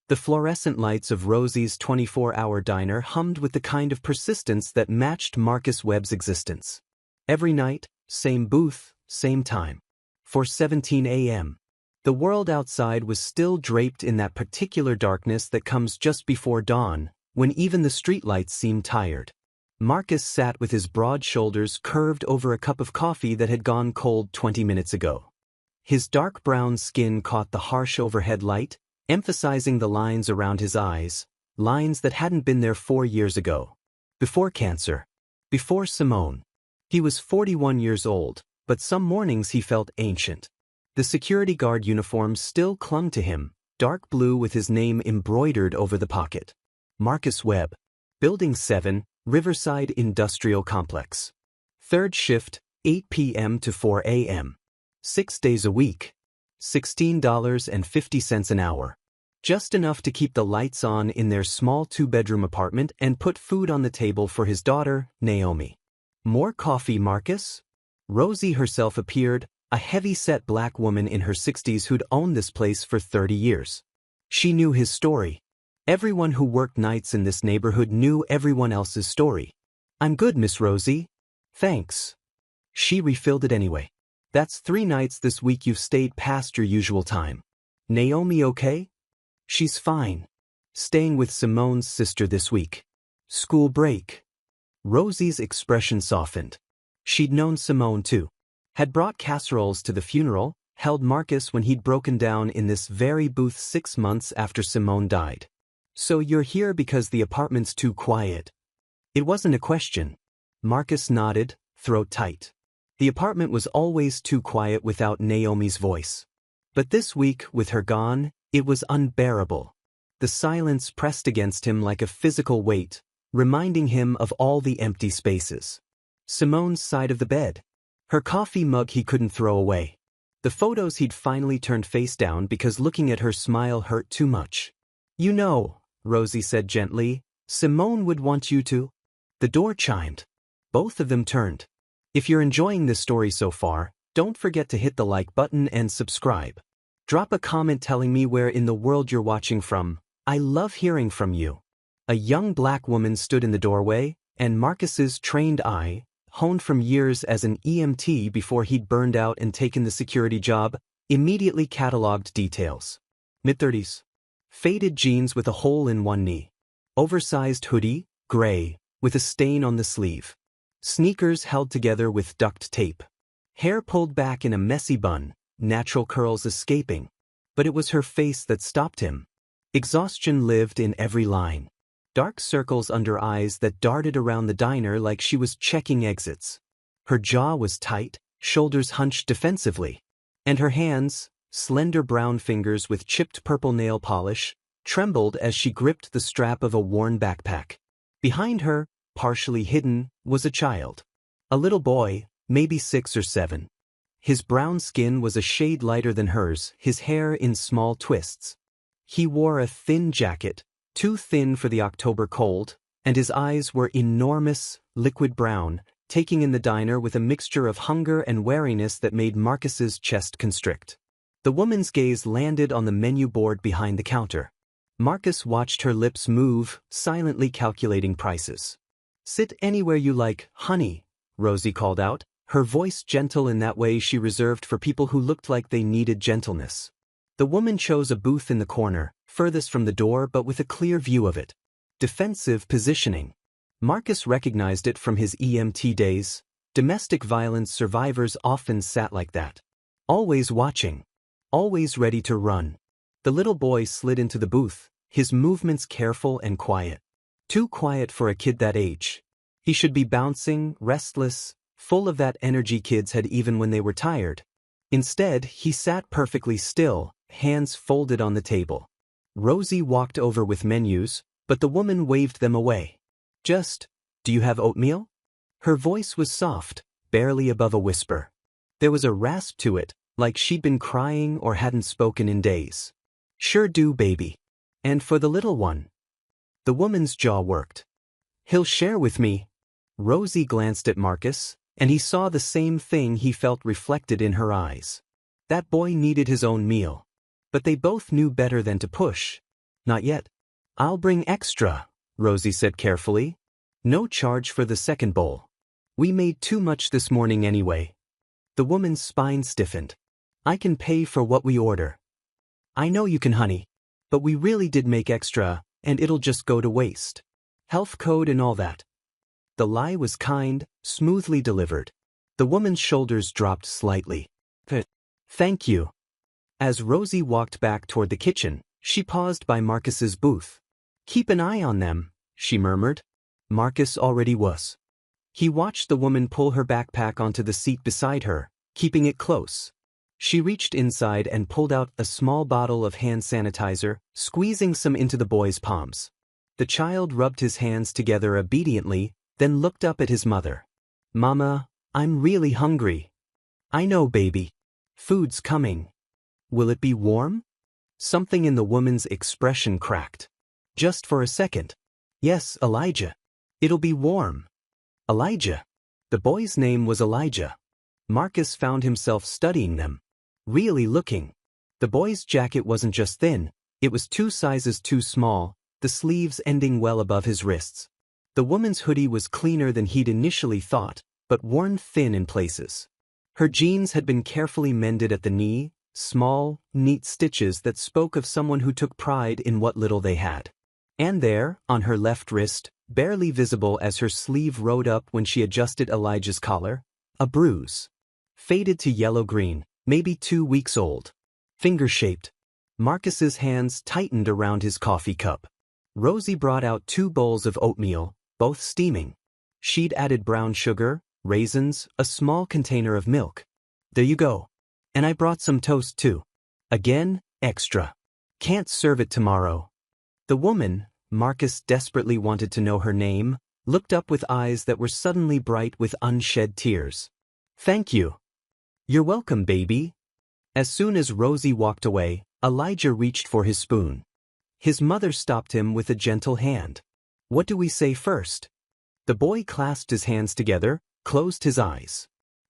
The fluorescent lights of Rosie's 24-hour diner hummed with the kind of persistence that matched Marcus Webb's existence. Every night, same booth, same time. 4:17 a.m. The world outside was still draped in that particular darkness that comes just before dawn, when even the streetlights seemed tired. Marcus sat with his broad shoulders curved over a cup of coffee that had gone cold 20 minutes ago. His dark brown skin caught the harsh overhead light, emphasizing the lines around his eyes, lines that hadn't been there 4 years ago. Before cancer. Before Simone. He was 41 years old, but some mornings he felt ancient. The security guard uniform still clung to him, dark blue with his name embroidered over the pocket. Marcus Webb. Building 7, Riverside Industrial Complex. Third shift, 8 p.m. to 4 a.m. 6 days a week. $16.50 an hour. Just enough to keep the lights on in their small 2-bedroom apartment and put food on the table for his daughter, Naomi. More coffee, Marcus? Rosie herself appeared, a heavy-set black woman in her 60s who'd owned this place for 30 years. She knew his story. Everyone who worked nights in this neighborhood knew everyone else's story. "I'm good, Miss Rosie. Thanks." She refilled it anyway. "That's 3 nights this week you've stayed past your usual time. Naomi okay?" "She's fine. Staying with Simone's sister this week. School break." Rosie's expression softened. She'd known Simone too. Had brought casseroles to the funeral, held Marcus when he'd broken down in this very booth 6 months after Simone died. "So you're here because the apartment's too quiet?" It wasn't a question. Marcus nodded, throat tight. The apartment was always too quiet without Naomi's voice. But this week, with her gone, it was unbearable. The silence pressed against him like a physical weight, reminding him of all the empty spaces. Simone's side of the bed. Her coffee mug he couldn't throw away. The photos he'd finally turned face down because looking at her smile hurt too much. "You know," Rosie said gently, "Simone would want you to." The door chimed. Both of them turned. If you're enjoying this story so far, don't forget to hit the like button and subscribe. Drop a comment telling me where in the world you're watching from. I love hearing from you. A young black woman stood in the doorway, and Marcus's trained eye, honed from years as an EMT before he'd burned out and taken the security job, immediately cataloged details. Mid-30s. Faded jeans with a hole in one knee. Oversized hoodie, gray, with a stain on the sleeve. Sneakers held together with duct tape. Hair pulled back in a messy bun, natural curls escaping. But it was her face that stopped him. Exhaustion lived in every line. Dark circles under eyes that darted around the diner like she was checking exits. Her jaw was tight, shoulders hunched defensively. And her hands, slender brown fingers with chipped purple nail polish, trembled as she gripped the strap of a worn backpack. Behind her, partially hidden, was a child. A little boy, maybe 6 or 7. His brown skin was a shade lighter than hers, his hair in small twists. He wore a thin jacket, too thin for the October cold, and his eyes were enormous, liquid brown, taking in the diner with a mixture of hunger and wariness that made Marcus's chest constrict. The woman's gaze landed on the menu board behind the counter. Marcus watched her lips move, silently calculating prices. "Sit anywhere you like, honey," Rosie called out, her voice gentle in that way she reserved for people who looked like they needed gentleness. The woman chose a booth in the corner, furthest from the door but with a clear view of it. Defensive positioning. Marcus recognized it from his EMT days. Domestic violence survivors often sat like that. Always watching. Always ready to run. The little boy slid into the booth, his movements careful and quiet. Too quiet for a kid that age. He should be bouncing, restless, full of that energy kids had even when they were tired. Instead, he sat perfectly still, hands folded on the table. Rosie walked over with menus, but the woman waved them away. "Just, do you have oatmeal?" Her voice was soft, barely above a whisper. There was a rasp to it, like she'd been crying or hadn't spoken in days. "Sure do, baby. And for the little one?" The woman's jaw worked. "He'll share with me." Rosie glanced at Marcus, and he saw the same thing he felt reflected in her eyes. That boy needed his own meal. But they both knew better than to push. Not yet. I'll bring extra, Rosie said carefully. No charge for the second bowl. We made too much this morning anyway. The woman's spine stiffened. I can pay for what we order. I know you can, honey. But we really did make extra, and it'll just go to waste. Health code and all that. The lie was kind, smoothly delivered. The woman's shoulders dropped slightly. Thank you. As Rosie walked back toward the kitchen, she paused by Marcus's booth. Keep an eye on them, she murmured. Marcus already was. He watched the woman pull her backpack onto the seat beside her, keeping it close. She reached inside and pulled out a small bottle of hand sanitizer, squeezing some into the boy's palms. The child rubbed his hands together obediently, then looked up at his mother. Mama, I'm really hungry. I know, baby. Food's coming. Will it be warm? Something in the woman's expression cracked. Just for a second. Yes, Elijah. It'll be warm. Elijah. The boy's name was Elijah. Marcus found himself studying them. Really looking. The boy's jacket wasn't just thin, it was 2 sizes too small, the sleeves ending well above his wrists. The woman's hoodie was cleaner than he'd initially thought, but worn thin in places. Her jeans had been carefully mended at the knee, small, neat stitches that spoke of someone who took pride in what little they had. And there, on her left wrist, barely visible as her sleeve rode up when she adjusted Elijah's collar, a bruise. Faded to yellow-green, maybe 2 weeks old. Finger-shaped. Marcus's hands tightened around his coffee cup. Rosie brought out 2 bowls of oatmeal, both steaming. She'd added brown sugar, raisins, a small container of milk. There you go. And I brought some toast too. Again, extra. Can't serve it tomorrow. The woman, Marcus desperately wanted to know her name, looked up with eyes that were suddenly bright with unshed tears. Thank you. You're welcome, baby. As soon as Rosie walked away, Elijah reached for his spoon. His mother stopped him with a gentle hand. What do we say first? The boy clasped his hands together, closed his eyes.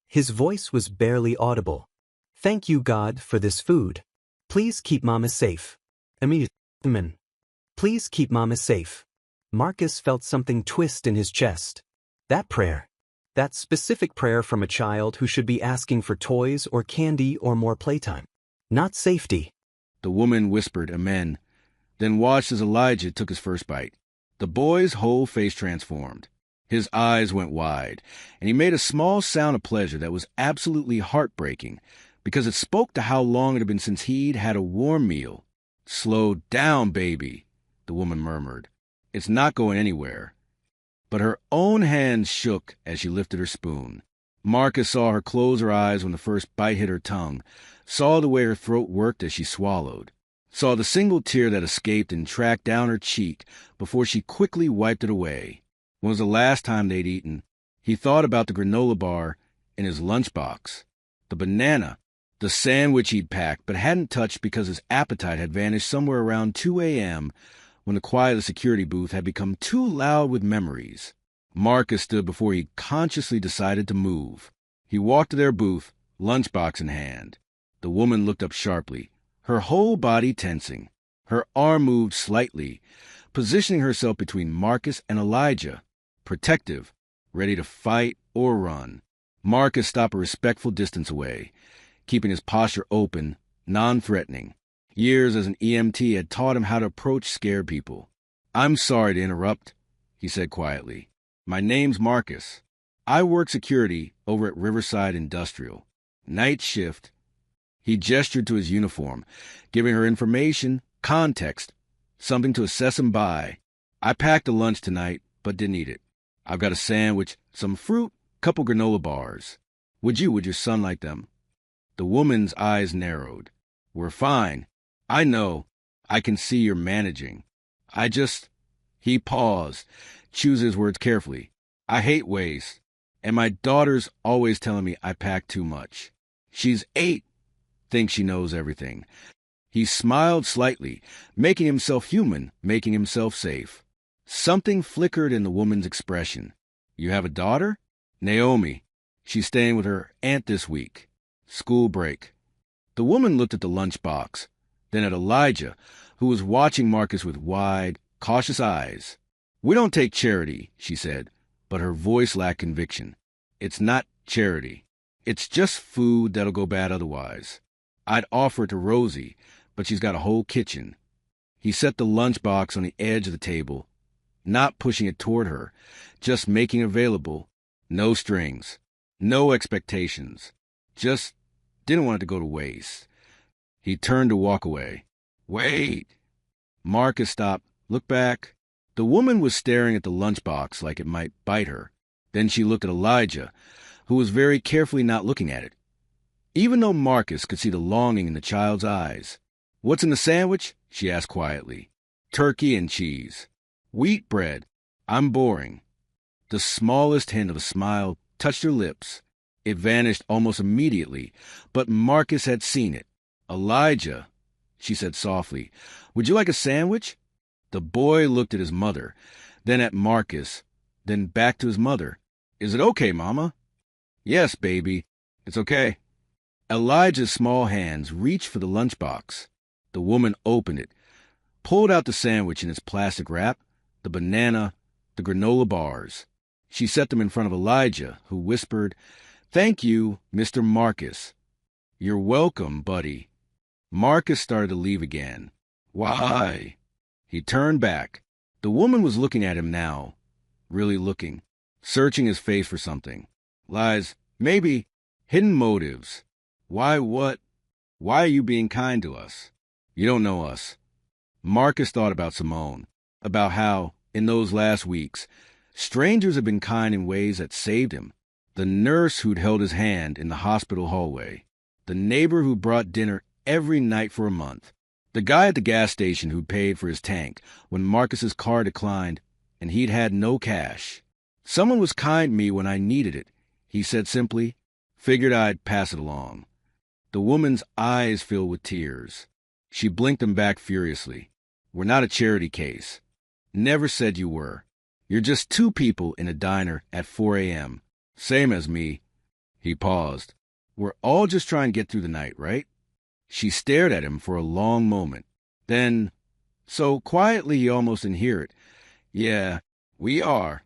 His voice was barely audible. Thank you, God, for this food. Please keep Mama safe. Amen. Please keep Mama safe. Marcus felt something twist in his chest. That prayer. That specific prayer from a child who should be asking for toys or candy or more playtime. Not safety. The woman whispered amen, then watched as Elijah took his first bite. The boy's whole face transformed. His eyes went wide, and he made a small sound of pleasure that was absolutely heartbreaking, because it spoke to how long it had been since he'd had a warm meal. Slow down, baby, the woman murmured. It's not going anywhere. But her own hands shook as she lifted her spoon. Marcus saw her close her eyes when the first bite hit her tongue, saw the way her throat worked as she swallowed, saw the single tear that escaped and tracked down her cheek before she quickly wiped it away. When was the last time they'd eaten? He thought about the granola bar in his lunchbox, the banana, the sandwich he'd packed but hadn't touched because his appetite had vanished somewhere around 2 a.m., when the quiet of the security booth had become too loud with memories. Marcus stood before he consciously decided to move. He walked to their booth, lunchbox in hand. The woman looked up sharply, her whole body tensing. Her arm moved slightly, positioning herself between Marcus and Elijah, protective, ready to fight or run. Marcus stopped a respectful distance away, keeping his posture open, non-threatening. Years as an EMT had taught him how to approach scared people. I'm sorry to interrupt, he said quietly. My name's Marcus. I work security over at Riverside Industrial. Night shift. He gestured to his uniform, giving her information, context, something to assess him by. I packed a lunch tonight, but didn't eat it. I've got a sandwich, some fruit, couple granola bars. Would your son like them? The woman's eyes narrowed. We're fine. I know. I can see you're managing. He paused, choosing his words carefully. I hate waste, and my daughter's always telling me I pack too much. She's 8, thinks she knows everything. He smiled slightly, making himself human, making himself safe. Something flickered in the woman's expression. You have a daughter? Naomi. She's staying with her aunt this week. School break. The woman looked at the lunchbox, then at Elijah, who was watching Marcus with wide, cautious eyes. "We don't take charity," she said, but her voice lacked conviction. "It's not charity. It's just food that'll go bad otherwise. I'd offer it to Rosie, but she's got a whole kitchen." He set the lunchbox on the edge of the table, not pushing it toward her, just making it available. No strings, no expectations. Just didn't want it to go to waste. He turned to walk away. "Wait!" Marcus stopped, looked back. The woman was staring at the lunchbox like it might bite her. Then she looked at Elijah, who was very carefully not looking at it, even though Marcus could see the longing in the child's eyes. "What's in the sandwich?" she asked quietly. "Turkey and cheese. Wheat bread. I'm boring." The smallest hint of a smile touched her lips. It vanished almost immediately, but Marcus had seen it. "Elijah," she said softly, "would you like a sandwich?" The boy looked at his mother, then at Marcus, then back to his mother. "Is it okay, Mama?" "Yes, baby. It's okay." Elijah's small hands reached for the lunchbox. The woman opened it, pulled out the sandwich in its plastic wrap, the banana, the granola bars. She set them in front of Elijah, who whispered, "Thank you, Mr. Marcus." "You're welcome, buddy." Marcus started to leave again. "Why?" He turned back. The woman was looking at him now, really looking, searching his face for something. Lies, maybe, hidden motives. "Why what? Why are you being kind to us? You don't know us." Marcus thought about Simone, about how, in those last weeks, strangers had been kind in ways that saved him. The nurse who'd held his hand in the hospital hallway. The neighbor who brought dinner every night for a month. The guy at the gas station who paid for his tank when Marcus's car declined and he'd had no cash. "Someone was kind to me when I needed it," he said simply. "Figured I'd pass it along." The woman's eyes filled with tears. She blinked them back furiously. "We're not a charity case. Never said you were. You're just two people in a diner at 4 a.m. Same as me." He paused. "We're all just trying to get through the night, right?" She stared at him for a long moment. Then, so quietly he almost didn't hear it, "Yeah, we are."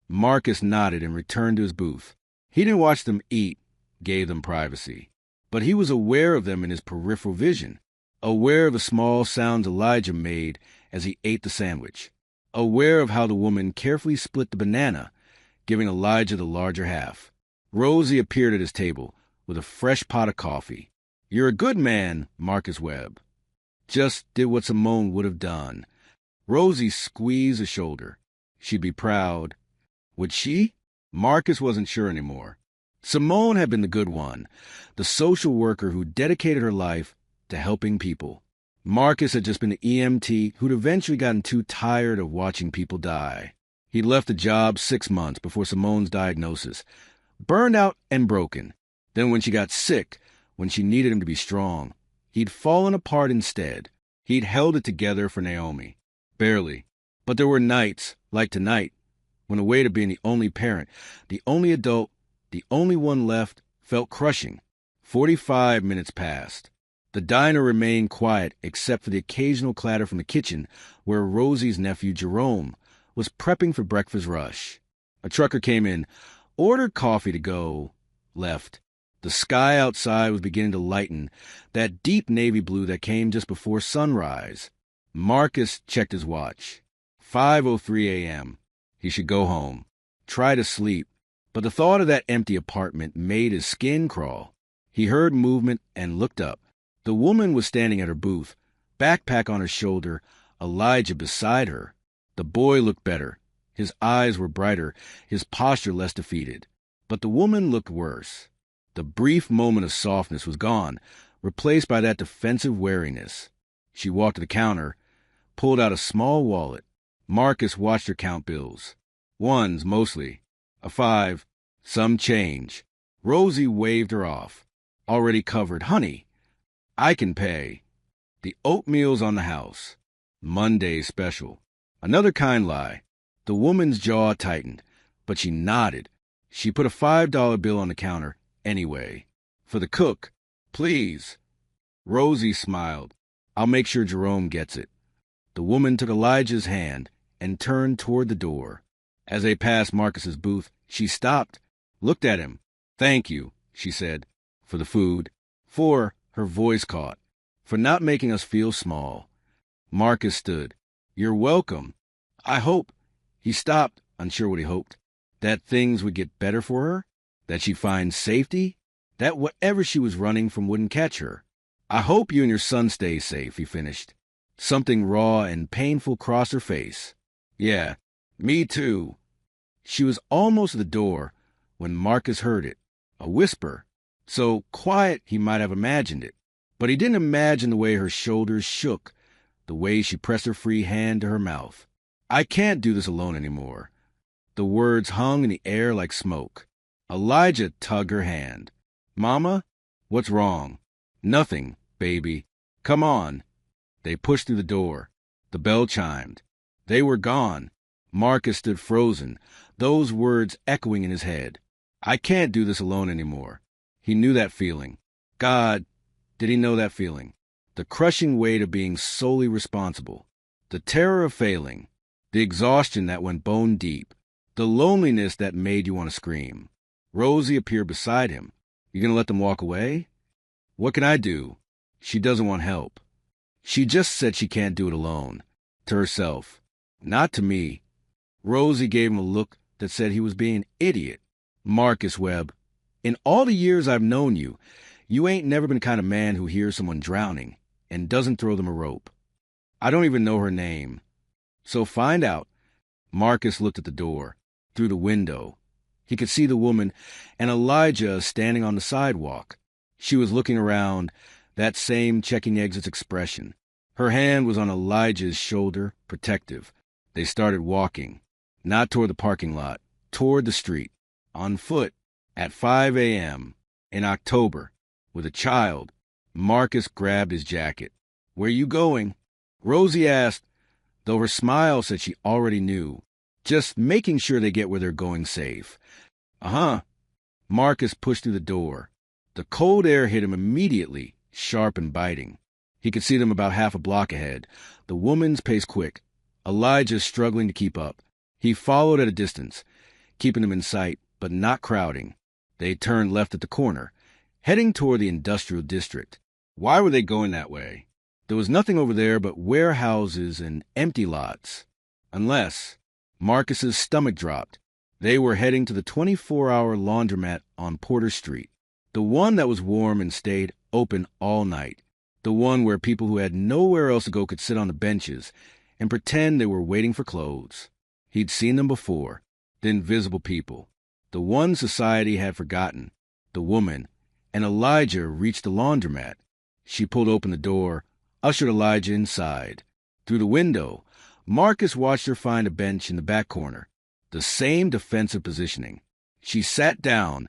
Marcus nodded and returned to his booth. He didn't watch them eat, gave them privacy. But he was aware of them in his peripheral vision, aware of the small sounds Elijah made as he ate the sandwich, aware of how the woman carefully split the banana, giving Elijah the larger half. Rosie appeared at his table with a fresh pot of coffee. "You're a good man, Marcus Webb." Just did what Simone would have done. Rosie squeezed his shoulder. She'd be proud. Would she? Marcus wasn't sure anymore. Simone had been the good one, the social worker who dedicated her life to helping people. Marcus had just been the EMT who'd eventually gotten too tired of watching people die. He'd left the job 6 months before Simone's diagnosis, burned out and broken. Then when she got sick, when she needed him to be strong, he'd fallen apart instead. He'd held it together for Naomi. Barely. But there were nights, like tonight, when the weight of being the only parent, the only adult, the only one left, felt crushing. 45 minutes passed. The diner remained quiet except for the occasional clatter from the kitchen where Rosie's nephew Jerome was prepping for breakfast rush. A trucker came in, ordered coffee to go, left. The sky outside was beginning to lighten, that deep navy blue that came just before sunrise. Marcus checked his watch. 5:03 a.m. He should go home. Try to sleep. But the thought of that empty apartment made his skin crawl. He heard movement and looked up. The woman was standing at her booth, backpack on her shoulder, Elijah beside her. The boy looked better. His eyes were brighter, his posture less defeated. But the woman looked worse. The brief moment of softness was gone, replaced by that defensive wariness. She walked to the counter, pulled out a small wallet. Marcus watched her count bills. Ones, mostly. A 5, some change. Rosie waved her off. Already covered. "Honey, I can pay." The oatmeal's on the house. Monday special. Another kind lie. The woman's jaw tightened, but she nodded. She put a $5 bill on the counter anyway. "For the cook, please." Rosie smiled. "I'll make sure Jerome gets it." The woman took Elijah's hand and turned toward the door. As they passed Marcus's booth, she stopped, looked at him. "Thank you," she said, "for the food, for," her voice caught, "for not making us feel small." Marcus stood. "You're welcome. I hope," he stopped, unsure what he hoped, "that things would get better for her, that she'd find safety, that whatever she was running from wouldn't catch her. I hope you and your son stay safe," he finished. Something raw and painful crossed her face. "Yeah, me too." She was almost at the door when Marcus heard it, a whisper, so quiet he might have imagined it. But he didn't imagine the way her shoulders shook, the way she pressed her free hand to her mouth. "I can't do this alone anymore." The words hung in the air like smoke. Elijah tugged her hand. "Mama, what's wrong?" "Nothing, baby. Come on." They pushed through the door. The bell chimed. They were gone. Marcus stood frozen, those words echoing in his head. "I can't do this alone anymore." He knew that feeling. God, did he know that feeling? The crushing weight of being solely responsible. The terror of failing. The exhaustion that went bone deep. The loneliness that made you want to scream. Rosie appeared beside him. "You gonna let them walk away?" "What can I do?" "She doesn't want help." She just said she can't do it alone. To herself. Not to me. Rosie gave him a look that said he was being an idiot. "Marcus Webb, in all the years I've known you, you ain't never been the kind of man who hears someone drowning and doesn't throw them a rope. I don't even know her name. So find out." Marcus looked at the door, through the window. He could see the woman and Elijah standing on the sidewalk. She was looking around, that same checking exits expression. Her hand was on Elijah's shoulder, protective. They started walking, not toward the parking lot, toward the street, on foot, at 5 a.m., in October, with a child. Marcus grabbed his jacket. "Where you going?" Rosie asked, though her smile said she already knew. "Just making sure they get where they're going safe." "Uh-huh." Marcus pushed through the door. The cold air hit him immediately, sharp and biting. He could see them about half a block ahead, the woman's pace quick, Elijah struggling to keep up. He followed at a distance, keeping them in sight, but not crowding. They turned left at the corner, heading toward the industrial district. Why were they going that way? There was nothing over there but warehouses and empty lots. Unless, Marcus's stomach dropped. They were heading to the 24-hour laundromat on Porter Street, the one that was warm and stayed open all night, the one where people who had nowhere else to go could sit on the benches and pretend they were waiting for clothes. He'd seen them before, the invisible people, the one society had forgotten, the woman, and Elijah reached the laundromat. She pulled open the door, ushered Elijah inside. Through the window, Marcus watched her find a bench in the back corner, the same defensive positioning. She sat down,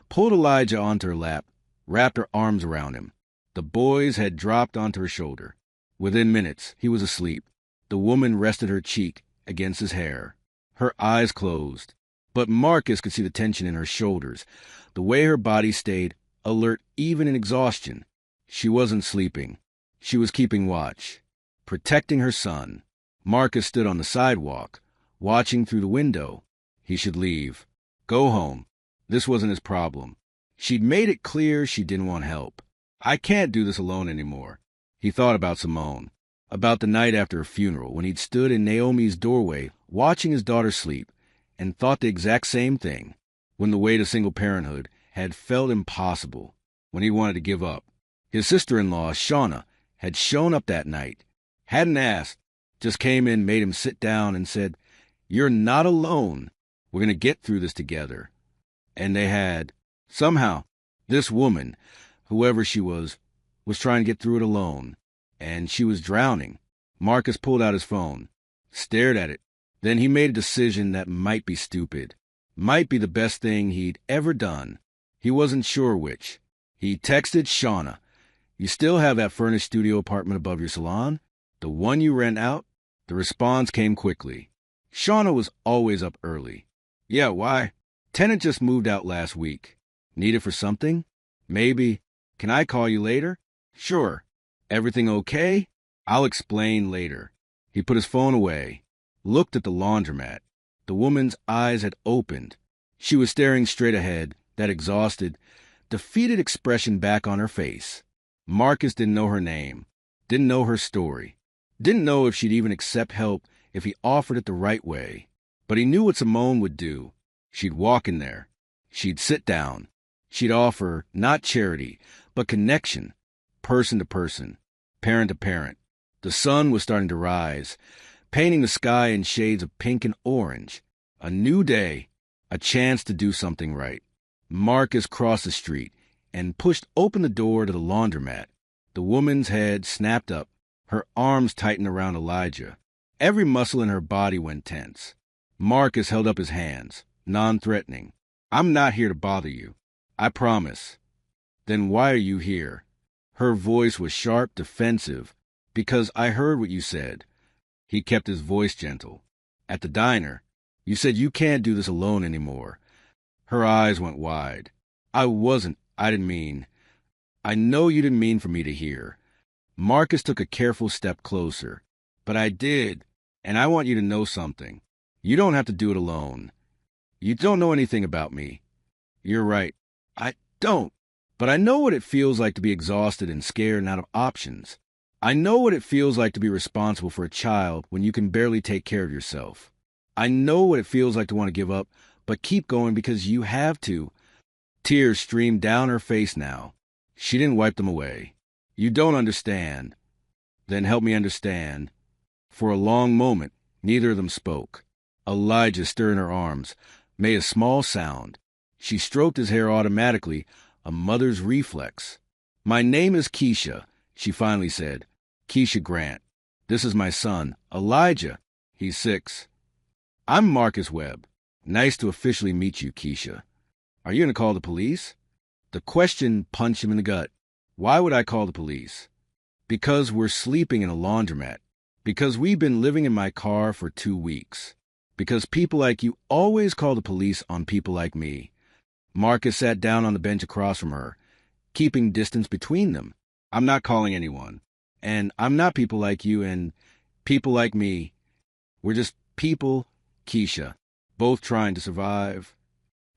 pulled Elijah onto her lap, wrapped her arms around him. The boy's head dropped onto her shoulder. Within minutes, he was asleep. The woman rested her cheek against his hair. Her eyes closed. But Marcus could see the tension in her shoulders, the way her body stayed alert even in exhaustion. She wasn't sleeping. She was keeping watch, protecting her son. Marcus stood on the sidewalk, watching through the window. He should leave. Go home. This wasn't his problem. She'd made it clear she didn't want help. "I can't do this alone anymore." He thought about Simone, about the night after her funeral when he'd stood in Naomi's doorway watching his daughter sleep, and thought the exact same thing, when the weight of single parenthood had felt impossible, when he wanted to give up. His sister-in-law, Shauna, had shown up that night, hadn't asked, just came in, made him sit down, and said, "You're not alone. We're going to get through this together." And they had. Somehow, this woman, whoever she was trying to get through it alone, and she was drowning. Marcus pulled out his phone, stared at it. Then he made a decision that might be stupid, might be the best thing he'd ever done. He wasn't sure which. He texted Shauna, "You still have that furnished studio apartment above your salon? The one you rent out?" The response came quickly. Shauna was always up early. "Yeah, why?" "Tenant just moved out last week. Need it for something?" "Maybe. Can I call you later?" "Sure." "Everything okay?" "I'll explain later." He put his phone away, looked at the laundromat. The woman's eyes had opened. She was staring straight ahead, that exhausted, defeated expression back on her face. Marcus didn't know her name, didn't know her story, didn't know if she'd even accept help if he offered it the right way. But he knew what Simone would do. She'd walk in there. She'd sit down. She'd offer not charity, but connection, person to person, parent to parent. The sun was starting to rise, painting the sky in shades of pink and orange. A new day, a chance to do something right. Marcus crossed the street and pushed open the door to the laundromat. The woman's head snapped up, her arms tightened around Elijah. Every muscle in her body went tense. Marcus held up his hands, non-threatening. "I'm not here to bother you. I promise." "Then why are you here?" Her voice was sharp, defensive. "Because I heard what you said." He kept his voice gentle. "At the diner, you said you can't do this alone anymore." Her eyes went wide. I didn't mean. "I know you didn't mean for me to hear." Marcus took a careful step closer. "But I did, and I want you to know something. You don't have to do it alone. You don't know anything about me." "You're right. I don't. But I know what it feels like to be exhausted and scared and out of options. I know what it feels like to be responsible for a child when you can barely take care of yourself. I know what it feels like to want to give up, but keep going because you have to." Tears streamed down her face now. She didn't wipe them away. "You don't understand." "Then help me understand." For a long moment, neither of them spoke. Elijah, stirring her arms, made a small sound. She stroked his hair automatically, a mother's reflex. "My name is Keisha," she finally said. "Keisha Grant. This is my son, Elijah. He's 6. I'm Marcus Webb. Nice to officially meet you, Keisha." "Are you going to call the police?" The question punched him in the gut. "Why would I call the police?" "Because we're sleeping in a laundromat. Because we've been living in my car for 2 weeks. Because people like you always call the police on people like me." Marcus sat down on the bench across from her, keeping distance between them. "I'm not calling anyone. And I'm not people like you and people like me. We're just people, Keisha, both trying to survive."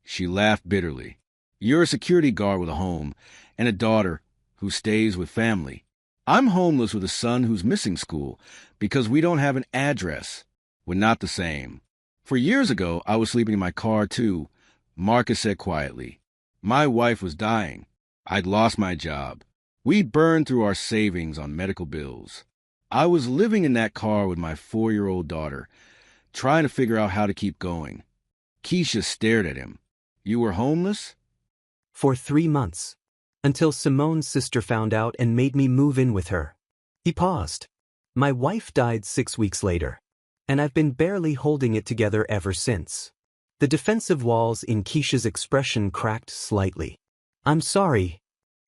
She laughed bitterly. "You're a security guard with a home and a daughter who stays with family. I'm homeless with a son who's missing school because we don't have an address. We're not the same. For years ago, I was sleeping in my car too," Marcus said quietly. "My wife was dying. I'd lost my job. We'd burned through our savings on medical bills. I was living in that car with my 4-year-old daughter, trying to figure out how to keep going." Keisha stared at him. "You were homeless?" For 3 months. Until Simone's sister found out and made me move in with her. He paused. "My wife died 6 weeks later. And I've been barely holding it together ever since." The defensive walls in Keisha's expression cracked slightly. "I'm sorry.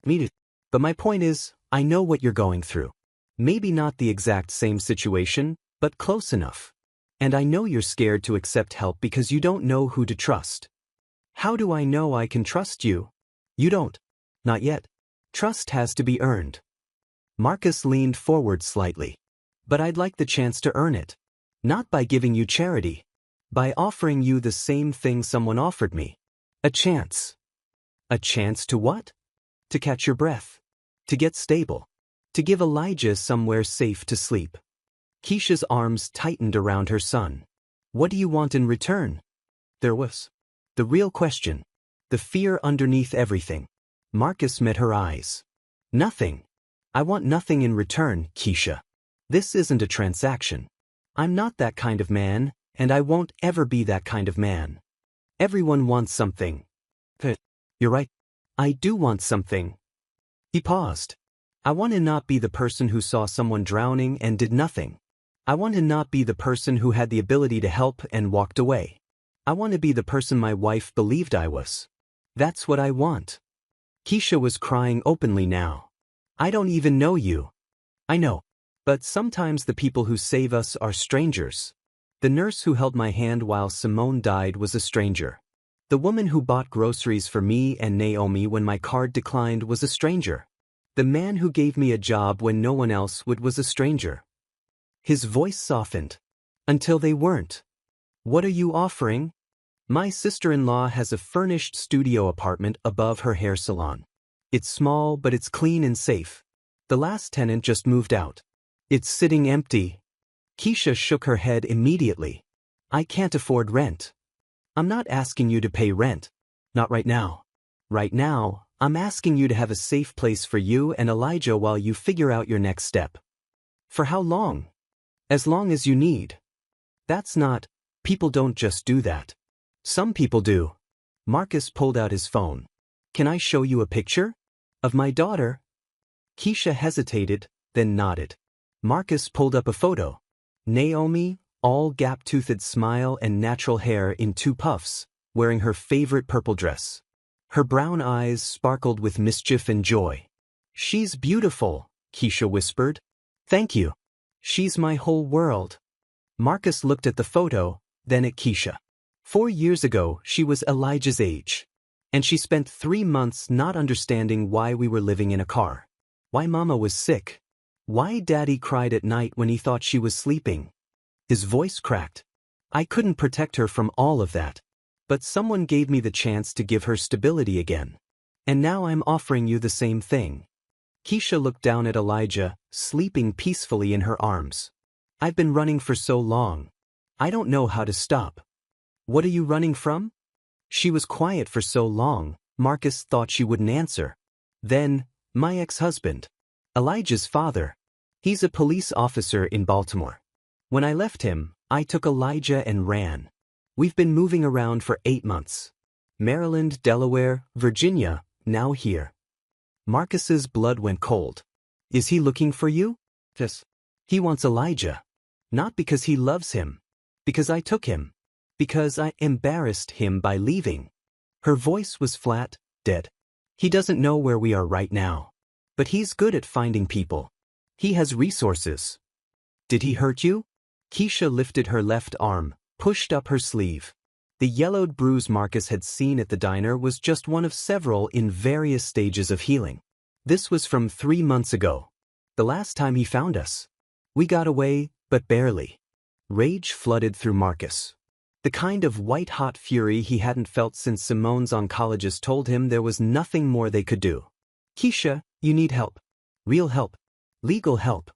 Me too. But my point is, I know what you're going through. Maybe not the exact same situation, but close enough. And I know you're scared to accept help because you don't know who to trust." "How do I know I can trust you?" "You don't. Not yet. Trust has to be earned." Marcus leaned forward slightly. "But I'd like the chance to earn it. Not by giving you charity. By offering you the same thing someone offered me. A chance." "A chance to what?" "To catch your breath. To get stable. To give Elijah somewhere safe to sleep." Keisha's arms tightened around her son. "What do you want in return?" There was the real question. The fear underneath everything. Marcus met her eyes. "Nothing. I want nothing in return, Keisha. This isn't a transaction. I'm not that kind of man, and I won't ever be that kind of man. Everyone wants something." "You're right. I do want something." He paused. "I want to not be the person who saw someone drowning and did nothing. I want to not be the person who had the ability to help and walked away. I want to be the person my wife believed I was. That's what I want." Keisha was crying openly now. "I don't even know you." "I know. But sometimes the people who save us are strangers. The nurse who held my hand while Simone died was a stranger. The woman who bought groceries for me and Naomi when my card declined was a stranger. The man who gave me a job when no one else would was a stranger." His voice softened. Until they weren't. What are you offering? My sister-in-law has a furnished studio apartment above her hair salon. It's small, but it's clean and safe. The last tenant just moved out. It's sitting empty. Keisha shook her head immediately. I can't afford rent. I'm not asking you to pay rent. Not right now. Right now, I'm asking you to have a safe place for you and Elijah while you figure out your next step. For how long? As long as you need. That's not, people don't just do that. Some people do. Marcus pulled out his phone. Can I show you a picture? Of my daughter? Keisha hesitated, then nodded. Marcus pulled up a photo. Naomi, all gap-toothed smile and natural hair in 2 puffs, wearing her favorite purple dress. Her brown eyes sparkled with mischief and joy. She's beautiful, Keisha whispered. Thank you. She's my whole world. Marcus looked at the photo, then at Keisha. 4 years ago, she was Elijah's age. And she spent 3 months not understanding why we were living in a car. Why Mama was sick. Why Daddy cried at night when he thought she was sleeping. His voice cracked. I couldn't protect her from all of that. But someone gave me the chance to give her stability again. And now I'm offering you the same thing. Keisha looked down at Elijah, sleeping peacefully in her arms. I've been running for so long. I don't know how to stop. What are you running from? She was quiet for so long, Marcus thought she wouldn't answer. Then, my ex-husband. Elijah's father. He's a police officer in Baltimore. When I left him, I took Elijah and ran. We've been moving around for 8 months. Maryland, Delaware, Virginia, now here. Marcus's blood went cold. Is he looking for you? Yes. He wants Elijah. Not because he loves him. Because I took him. Because I embarrassed him by leaving. Her voice was flat, dead. He doesn't know where we are right now. But he's good at finding people. He has resources. Did he hurt you? Keisha lifted her left arm, pushed up her sleeve. The yellowed bruise Marcus had seen at the diner was just one of several in various stages of healing. This was from 3 months ago. The last time he found us. We got away, but barely. Rage flooded through Marcus. The kind of white-hot fury he hadn't felt since Simone's oncologist told him there was nothing more they could do. Keisha, you need help. Real help. Legal help.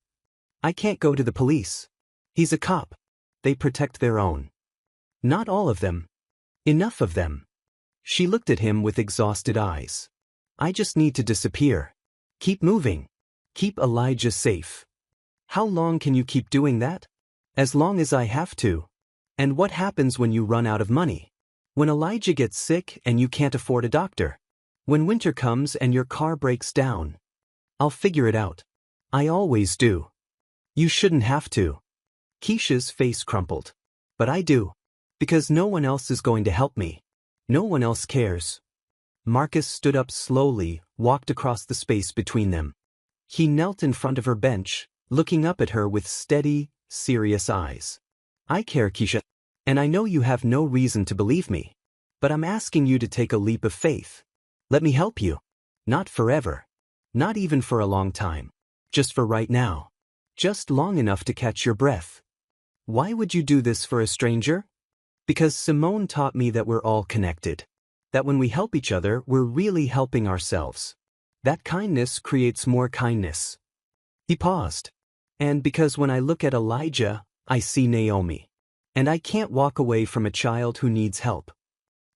I can't go to the police. He's a cop. They protect their own. Not all of them. Enough of them. She looked at him with exhausted eyes. I just need to disappear. Keep moving. Keep Elijah safe. How long can you keep doing that? As long as I have to. And what happens when you run out of money? When Elijah gets sick and you can't afford a doctor? When winter comes and your car breaks down? I'll figure it out. I always do. You shouldn't have to. Keisha's face crumpled. But I do. Because no one else is going to help me. No one else cares. Marcus stood up slowly, walked across the space between them. He knelt in front of her bench, looking up at her with steady, serious eyes. I care, Keisha, and I know you have no reason to believe me. But I'm asking you to take a leap of faith. Let me help you. Not forever. Not even for a long time. Just for right now. Just long enough to catch your breath. Why would you do this for a stranger? Because Simone taught me that we're all connected. That when we help each other, we're really helping ourselves. That kindness creates more kindness. He paused. And because when I look at Elijah, I see Naomi. And I can't walk away from a child who needs help.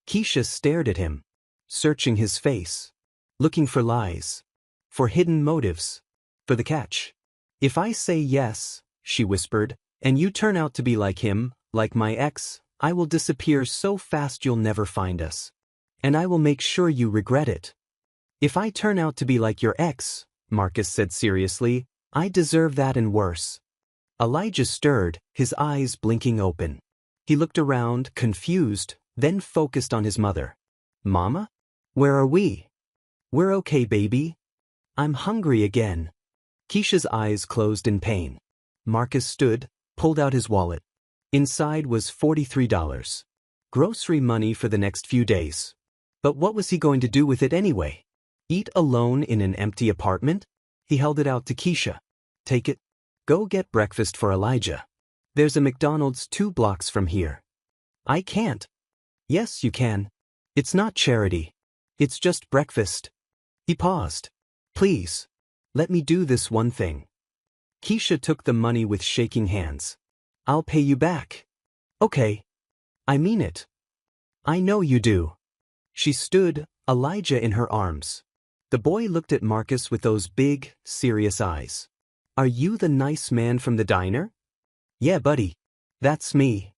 Keisha stared at him, searching his face, looking for lies, for hidden motives, for the catch. If I say yes, she whispered, and you turn out to be like him, like my ex, I will disappear so fast you'll never find us. And I will make sure you regret it. If I turn out to be like your ex, Marcus said seriously, I deserve that and worse. Elijah stirred, his eyes blinking open. He looked around, confused, then focused on his mother. Mama? Where are we? We're okay, baby. I'm hungry again. Keisha's eyes closed in pain. Marcus stood, pulled out his wallet. Inside was $43. Grocery money for the next few days. But what was he going to do with it anyway? Eat alone in an empty apartment? He held it out to Keisha. Take it. Go get breakfast for Elijah. There's a McDonald's 2 blocks from here. I can't. Yes, you can. It's not charity. It's just breakfast. He paused. Please. Let me do this one thing. Keisha took the money with shaking hands. I'll pay you back. Okay. I mean it. I know you do. She stood, Elijah in her arms. The boy looked at Marcus with those big, serious eyes. Are you the nice man from the diner? Yeah, buddy. That's me.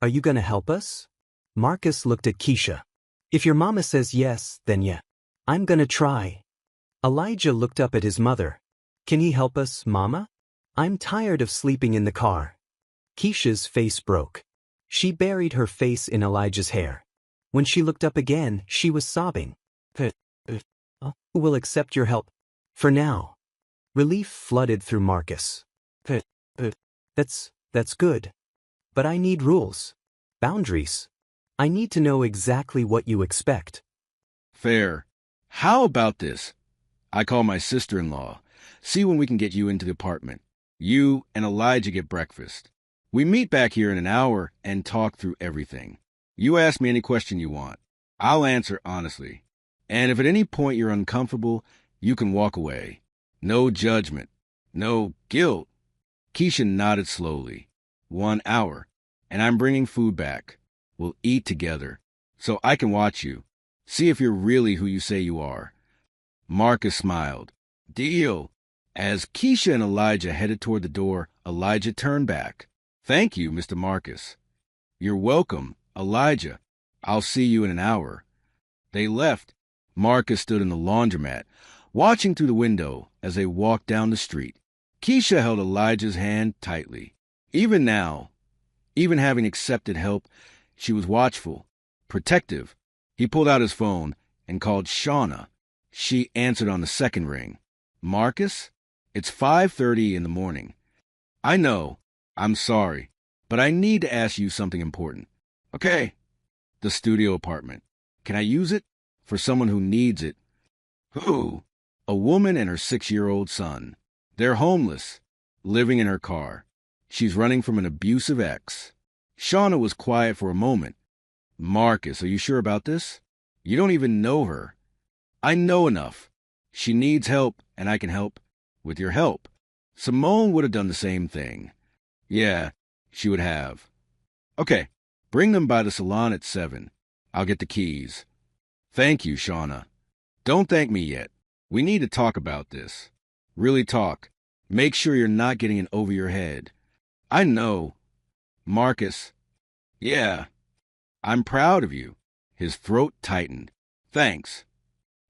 Are you gonna help us? Marcus looked at Keisha. If your mama says yes, then yeah. I'm gonna try. Elijah looked up at his mother. Can he help us, Mama? I'm tired of sleeping in the car. Keisha's face broke. She buried her face in Elijah's hair. When she looked up again, she was sobbing. Who will accept your help? For now. Relief flooded through Marcus. That's good. But I need rules. Boundaries. I need to know exactly what you expect. Fair. How about this? I call my sister-in-law. See when we can get you into the apartment. You and Elijah get breakfast. We meet back here in an hour and talk through everything. You ask me any question you want. I'll answer honestly. And if at any point you're uncomfortable, you can walk away. No judgment. No guilt. Keisha nodded slowly. 1 hour. And I'm bringing food back. We'll eat together. So I can watch you. See if you're really who you say you are. Marcus smiled. Deal. As Keisha and Elijah headed toward the door, Elijah turned back. Thank you, Mr. Marcus. You're welcome, Elijah. I'll see you in an hour. They left. Marcus stood in the laundromat, watching through the window as they walked down the street. Keisha held Elijah's hand tightly. Even now, even having accepted help, she was watchful, protective. He pulled out his phone and called Shauna. She answered on the second ring. Marcus? It's 5:30 in the morning. I know. I'm sorry. But I need to ask you something important. Okay. The studio apartment. Can I use it? For someone who needs it. Who? A woman and her 6-year-old son. They're homeless, living in her car. She's running from an abusive ex. Shauna was quiet for a moment. Marcus, are you sure about this? You don't even know her. I know enough. She needs help, and I can help with your help. Simone would have done the same thing. Yeah, she would have. Okay, bring them by the salon at 7. I'll get the keys. Thank you, Shauna. Don't thank me yet. We need to talk about this. Really talk. Make sure you're not getting in over your head. I know. Marcus. Yeah. I'm proud of you. His throat tightened. Thanks.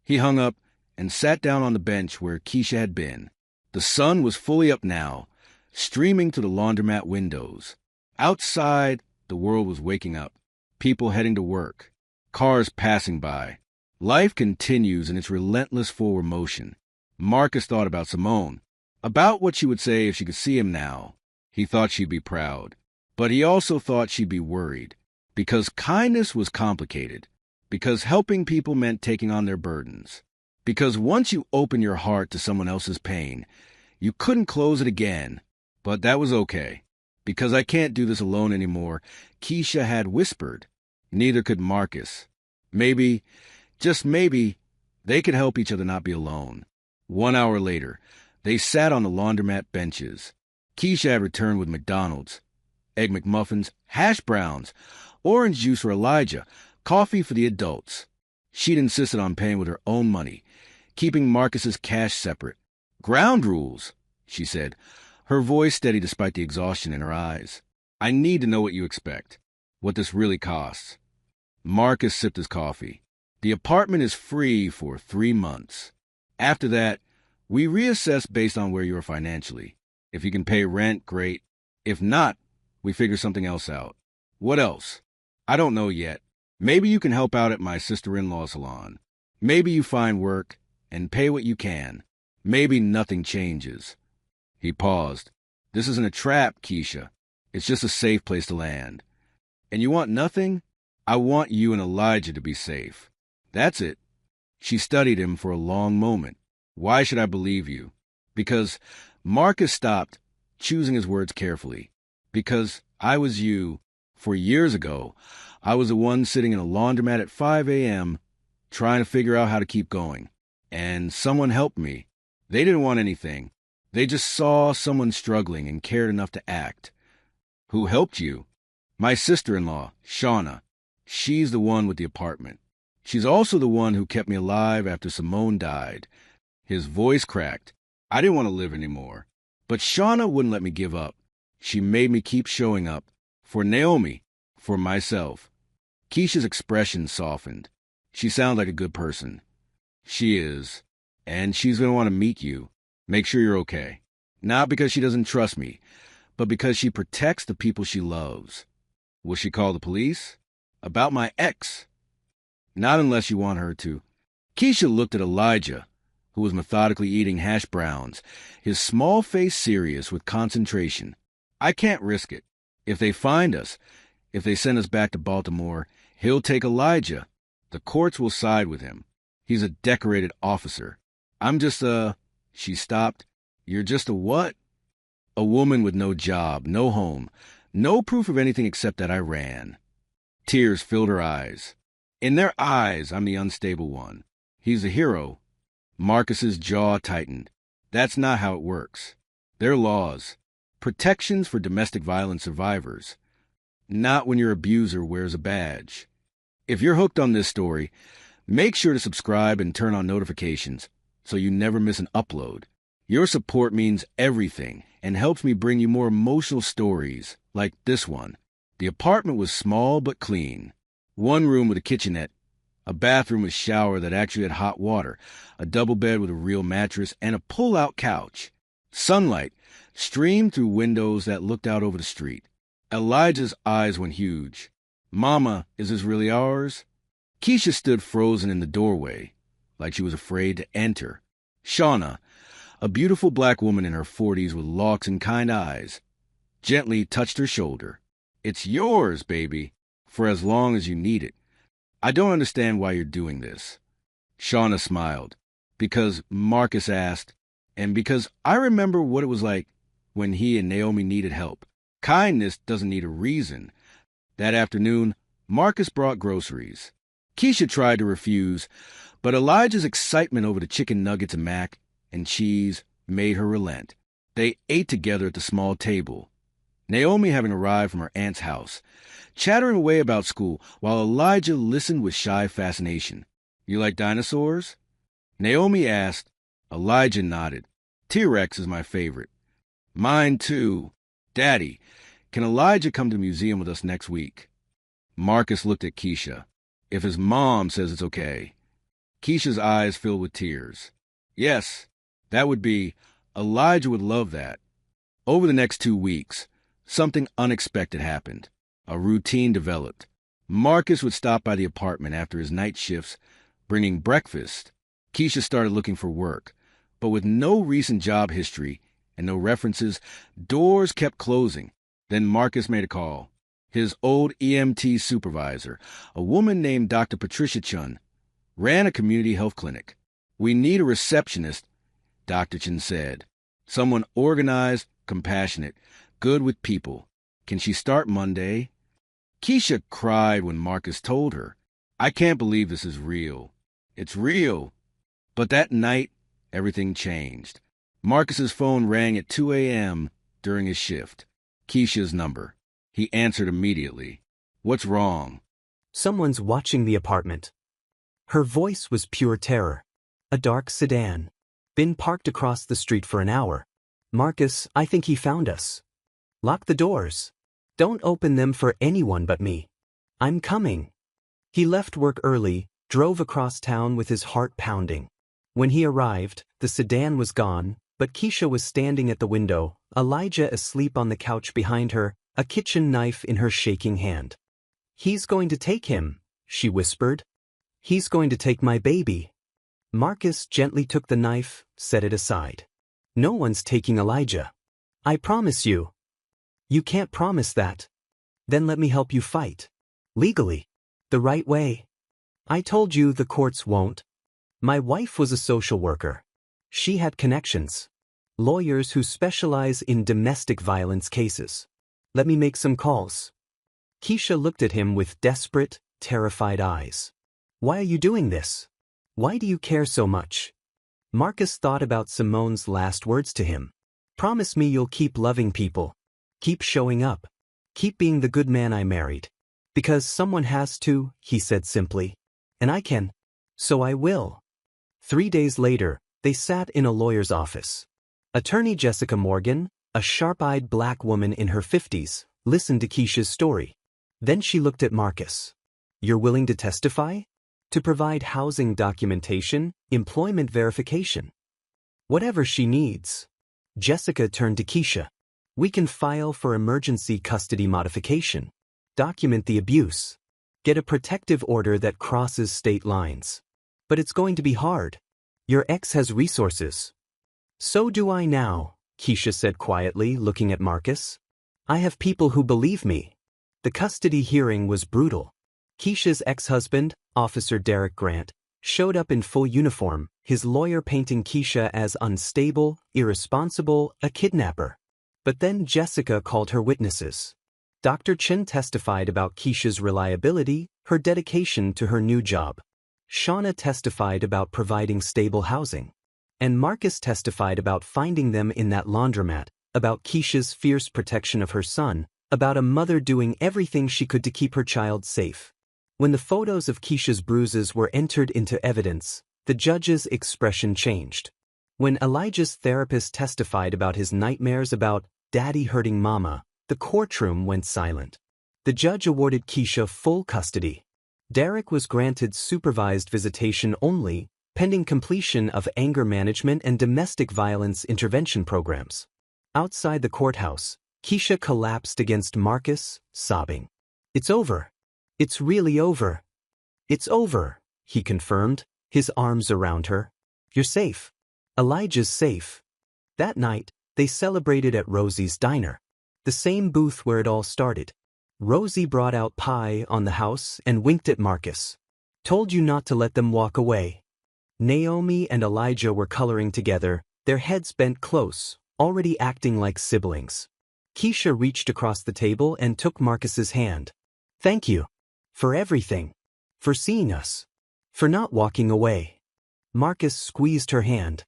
He hung up and sat down on the bench where Keisha had been. The sun was fully up now, streaming through the laundromat windows. Outside, the world was waking up. People heading to work. Cars passing by. Life continues in its relentless forward motion. Marcus thought about Simone, about what she would say if she could see him now. He thought she'd be proud, but he also thought she'd be worried, because kindness was complicated, because helping people meant taking on their burdens, because once you open your heart to someone else's pain, you couldn't close it again. But that was okay, because I can't do this alone anymore, Keisha had whispered. Neither could Marcus. Maybe, just maybe, they could help each other not be alone. 1 hour later, they sat on the laundromat benches. Keisha had returned with McDonald's, Egg McMuffins, hash browns, orange juice for Elijah, coffee for the adults. She'd insisted on paying with her own money, keeping Marcus's cash separate. Ground rules, she said, her voice steady despite the exhaustion in her eyes. I need to know what you expect, what this really costs. Marcus sipped his coffee. The apartment is free for 3 months. After that, we reassess based on where you are financially. If you can pay rent, great. If not, we figure something else out. What else? I don't know yet. Maybe you can help out at my sister-in-law's salon. Maybe you find work and pay what you can. Maybe nothing changes. He paused. This isn't a trap, Keisha. It's just a safe place to land. And you want nothing? I want you and Elijah to be safe. That's it. She studied him for a long moment. Why should I believe you? Because Marcus stopped choosing his words carefully. Because I was you, for years ago, I was the one sitting in a laundromat at 5 a.m. trying to figure out how to keep going. And someone helped me. They didn't want anything. They just saw someone struggling and cared enough to act. Who helped you? My sister-in-law, Shauna. She's the one with the apartment. She's also the one who kept me alive after Simone died. His voice cracked. I didn't want to live anymore. But Shauna wouldn't let me give up. She made me keep showing up. For Naomi. For myself. Keisha's expression softened. She sounds like a good person. She is. And she's going to want to meet you. Make sure you're okay. Not because she doesn't trust me, but because she protects the people she loves. Will she call the police? About my ex? Not unless you want her to. Keisha looked at Elijah, who was methodically eating hash browns, his small face serious with concentration. I can't risk it. If they find us, if they send us back to Baltimore, he'll take Elijah. The courts will side with him. He's a decorated officer. I'm just She stopped. You're just a what? A woman with no job, no home, no proof of anything except that I ran. Tears filled her eyes. In their eyes, I'm the unstable one. He's the hero. Marcus's jaw tightened. That's not how it works. There are laws. Protections for domestic violence survivors. Not when your abuser wears a badge. If you're hooked on this story, make sure to subscribe and turn on notifications so you never miss an upload. Your support means everything and helps me bring you more emotional stories like this one. The apartment was small but clean. One room with a kitchenette, a bathroom with shower that actually had hot water, a double bed with a real mattress, and a pull-out couch. Sunlight streamed through windows that looked out over the street. Elijah's eyes went huge. Mama, is this really ours? Keisha stood frozen in the doorway, like she was afraid to enter. Shauna, a beautiful black woman in her 40s with locks and kind eyes, gently touched her shoulder. It's yours, baby, for as long as you need it. I don't understand why you're doing this. Shauna smiled. Because Marcus asked, and because I remember what it was like when he and Naomi needed help. Kindness doesn't need a reason. That afternoon, Marcus brought groceries. Keisha tried to refuse, but Elijah's excitement over the chicken nuggets and mac and cheese made her relent. They ate together at the small table, Naomi having arrived from her aunt's house, chattering away about school while Elijah listened with shy fascination. You like dinosaurs? Naomi asked. Elijah nodded. T-Rex is my favorite. Mine too. Daddy, can Elijah come to the museum with us next week? Marcus looked at Keisha. If his mom says it's okay. Keisha's eyes filled with tears. Yes, that would be. Elijah would love that. Over the next 2 weeks, something unexpected happened. A routine developed. Marcus would stop by the apartment after his night shifts, bringing breakfast. Keisha started looking for work, but with no recent job history and no references, doors kept closing. Then Marcus made a call. His old EMT supervisor, a woman named Dr. Patricia Chun, ran a community health clinic. We need a receptionist, Dr. Chun said. Someone organized, compassionate, good with people. Can she start Monday? Keisha cried when Marcus told her. I can't believe this is real. It's real. But that night, everything changed. Marcus's phone rang at 2 a.m. during his shift. Keisha's number. He answered immediately. What's wrong? Someone's watching the apartment. Her voice was pure terror. A dark sedan. Been parked across the street for an hour. Marcus, I think he found us. Lock the doors. Don't open them for anyone but me. I'm coming. He left work early, drove across town with his heart pounding. When he arrived, the sedan was gone, but Keisha was standing at the window, Elijah asleep on the couch behind her, a kitchen knife in her shaking hand. He's going to take him, she whispered. He's going to take my baby. Marcus gently took the knife, set it aside. No one's taking Elijah. I promise you. You can't promise that. Then let me help you fight. Legally. The right way. I told you the courts won't. My wife was a social worker. She had connections. lawyers who specialize in domestic violence cases. Let me make some calls. Keisha looked at him with desperate, terrified eyes. Why are you doing this? Why do you care so much? Marcus thought about Simone's last words to him. Promise me you'll keep loving people. Keep showing up. Keep being the good man I married. Because someone has to, he said simply. And I can. So I will. 3 days later, they sat in a lawyer's office. Attorney Jessica Morgan, a sharp-eyed black woman in her 50s, listened to Keisha's story. Then she looked at Marcus. You're willing to testify? To provide housing documentation, employment verification. Whatever she needs. Jessica turned to Keisha. We can file for emergency custody modification. Document the abuse. Get a protective order that crosses state lines. But it's going to be hard. Your ex has resources. So do I now, Keisha said quietly, looking at Marcus. I have people who believe me. The custody hearing was brutal. Keisha's ex-husband, Officer Derek Grant, showed up in full uniform, his lawyer painting Keisha as unstable, irresponsible, a kidnapper. But then Jessica called her witnesses. Dr. Chen testified about Keisha's reliability, her dedication to her new job. Shauna testified about providing stable housing. And Marcus testified about finding them in that laundromat, about Keisha's fierce protection of her son, about a mother doing everything she could to keep her child safe. When the photos of Keisha's bruises were entered into evidence, the judge's expression changed. When Elijah's therapist testified about his nightmares about daddy hurting mama, the courtroom went silent. The judge awarded Keisha full custody. Derek was granted supervised visitation only, pending completion of anger management and domestic violence intervention programs. Outside the courthouse, Keisha collapsed against Marcus, sobbing. It's over. It's really over. It's over, he confirmed, his arms around her. You're safe. Elijah's safe. That night, they celebrated at Rosie's diner, the same booth where it all started. Rosie brought out pie on the house and winked at Marcus. Told you not to let them walk away. Naomi and Elijah were coloring together, their heads bent close, already acting like siblings. Keisha reached across the table and took Marcus's hand. Thank you. For everything. For seeing us. For not walking away. Marcus squeezed her hand.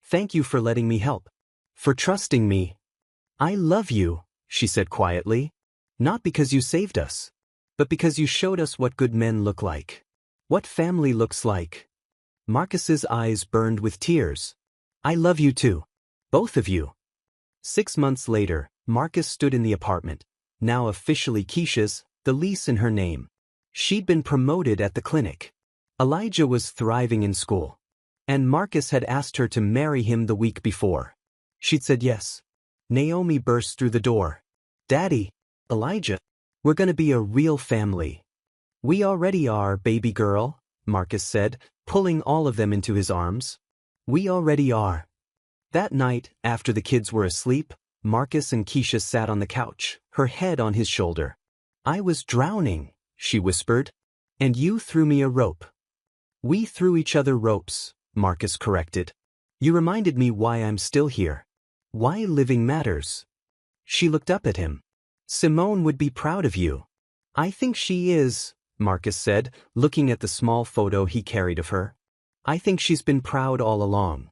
Thank you for letting me help. For trusting me. I love you, she said quietly. Not because you saved us, but because you showed us what good men look like. What family looks like. Marcus's eyes burned with tears. I love you too. Both of you. 6 months later, Marcus stood in the apartment, now officially Keisha's, the lease in her name. She'd been promoted at the clinic. Elijah was thriving in school. And Marcus had asked her to marry him the week before. She'd said yes. Naomi burst through the door. Daddy, Elijah, we're gonna be a real family. We already are, baby girl, Marcus said, pulling all of them into his arms. We already are. That night, after the kids were asleep, Marcus and Keisha sat on the couch, her head on his shoulder. I was drowning, she whispered. And you threw me a rope. We threw each other ropes, Marcus corrected. You reminded me why I'm still here. Why living matters. She looked up at him. Simone would be proud of you. I think she is, Marcus said, looking at the small photo he carried of her. I think she's been proud all along.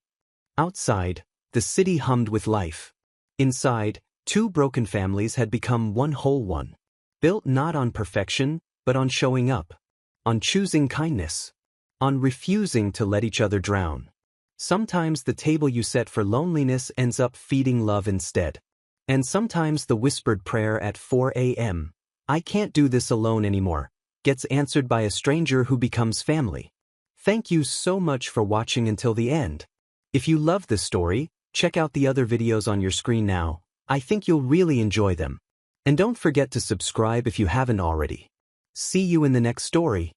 Outside, the city hummed with life. Inside, 2 broken families had become one whole one. Built not on perfection, but on showing up. On choosing kindness. On refusing to let each other drown. Sometimes the table you set for loneliness ends up feeding love instead. And sometimes the whispered prayer at 4 a.m., I can't do this alone anymore, gets answered by a stranger who becomes family. Thank you so much for watching until the end. If you love this story, check out the other videos on your screen now. I think you'll really enjoy them. And don't forget to subscribe if you haven't already. See you in the next story.